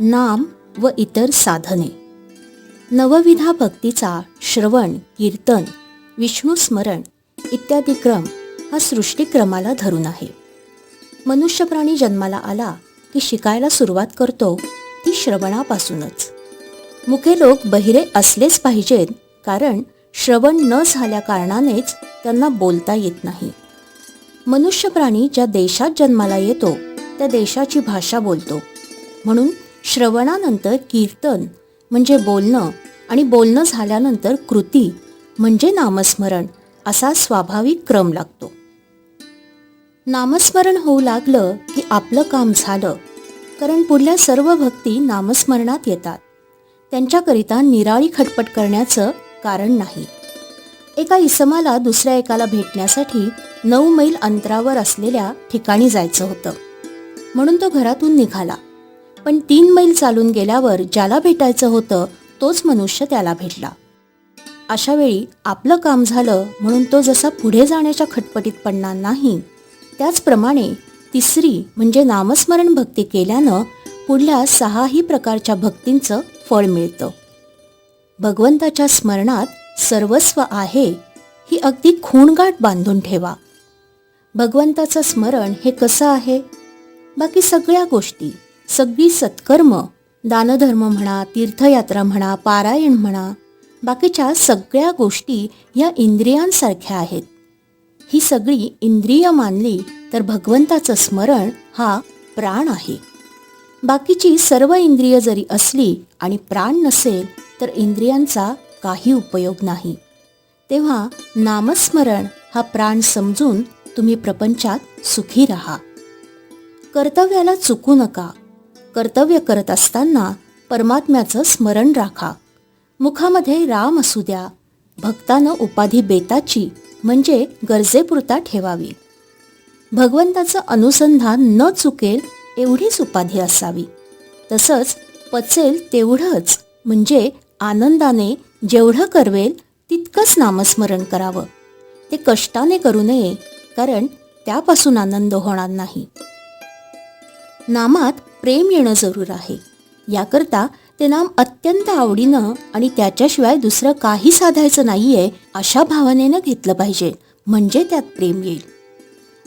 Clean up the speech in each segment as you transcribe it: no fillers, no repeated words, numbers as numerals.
नाम व इतर साधने. नवविधा भक्तीचा श्रवण, कीर्तन, विष्णू स्मरण इत्यादी क्रम हा सृष्टीक्रमाला धरून आहे. मनुष्य प्राणी जन्माला आला की शिकायला सुरुवात करतो ती श्रवणापासूनच. मुके लोक बहिरे असलेच पाहिजेत, कारण श्रवण न झाल्या कारणानेच त्यांना बोलता येत नाही. मनुष्य प्राणी ज्या देशात जन्माला येतो त्या देशाची भाषा बोलतो. म्हणून श्रवणानंतर कीर्तन म्हणजे बोलणं आणि बोलणं झाल्यानंतर कृती म्हणजे नामस्मरण असा स्वाभाविक क्रम लागतो. नामस्मरण होऊ लागलं की आपलं काम झालं, कारण पुढल्या सर्व भक्ती नामस्मरणात येतात. त्यांच्याकरिता निराळी खटपट करण्याचं कारण नाही. एका इसमाला दुसऱ्या एकाला भेटण्यासाठी 9 मैल अंतरावर असलेल्या ठिकाणी जायचं होतं, म्हणून तो घरातून निघाला. पण 3 मैल चालून गेल्यावर ज्याला भेटायचं होतं तोच मनुष्य त्याला भेटला. अशा वेळी आपलं काम झालं म्हणून तो जसा पुढे जाण्याच्या खटपटीत पडणार नाही, त्याचप्रमाणे तिसरी म्हणजे नामस्मरण भक्ती केल्यानं पुढल्या 6ही प्रकारच्या भक्तींचं फळ मिळतं. भगवंताच्या स्मरणात सर्वस्व आहे ही अगदी खूणगाठ बांधून ठेवा. भगवंताचं स्मरण हे कसं आहे? बाकी सगळ्या गोष्टी, सगळी सत्कर्म, दानधर्म म्हणा, तीर्थयात्रा म्हणा, पारायण म्हणा, बाकीच्या सगळ्या गोष्टी या इंद्रियांसारख्या आहेत. ही सगळी इंद्रिय मानली तर भगवंताचं स्मरण हा प्राण आहे. बाकीची सर्व इंद्रिय जरी असली आणि प्राण नसेल तर इंद्रियांचा काही उपयोग नाही. तेव्हा नामस्मरण हा प्राण समजून तुम्ही प्रपंचात सुखी राहा. कर्तव्याला चुकू नका. कर्तव्य करत असताना परमात्म्याचं स्मरण राखा. मुखामध्ये राम असू द्या. भक्तानं उपाधी बेताची म्हणजे गरजेपुरता ठेवावी. भगवंताचं अनुसंधान न चुकेल एवढीच उपाधी असावी. तसंच पचेल तेवढंच म्हणजे आनंदाने जेवढं करवेल तितकंच नामस्मरण करावं. ते कष्टाने करू नये, कारण त्यापासून आनंद होणार नाही. नामात प्रेम येणं जरूर आहे. याकरता ते नाम अत्यंत आवडीनं आणि त्याच्याशिवाय दुसरं काही साधायचं नाहीये अशा भावनेनं घेतलं पाहिजे, म्हणजे त्यात प्रेम येईल.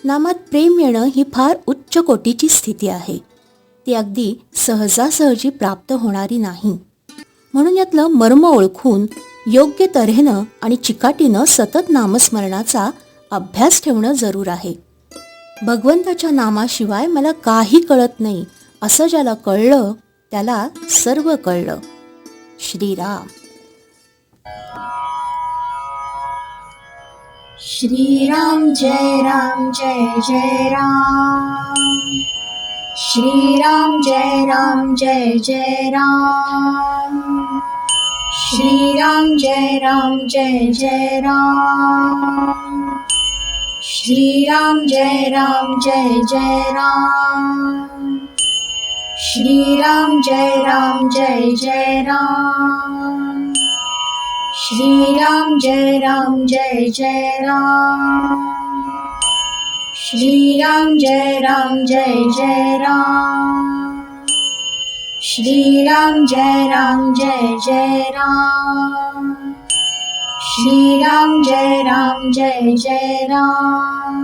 नामात प्रेम येणं ही फार उच्च कोटीची स्थिती आहे. ती अगदी सहजासहजी प्राप्त होणारी नाही. म्हणून यातलं मर्म ओळखून योग्य तऱ्हेनं आणि चिकाटीनं सतत नामस्मरणाचा अभ्यास ठेवणं जरूर आहे. भगवंताच्या नामाशिवाय मला काही कळत नाही असं ज्याला कळलं त्याला सर्व कळलं. श्रीराम. श्रीराम जय राम जय जय राम. श्रीराम जय राम जय जय राम. श्रीराम जय राम जय जय राम. श्रीराम जय राम जय जय राम. श्रीराम जय राम जय जय राम. श्रीराम जय राम जय जय राम. श्रीराम जय राम जय जय राम. श्रीराम जय राम जय जय राम. श्रीराम जय राम जय जय राम.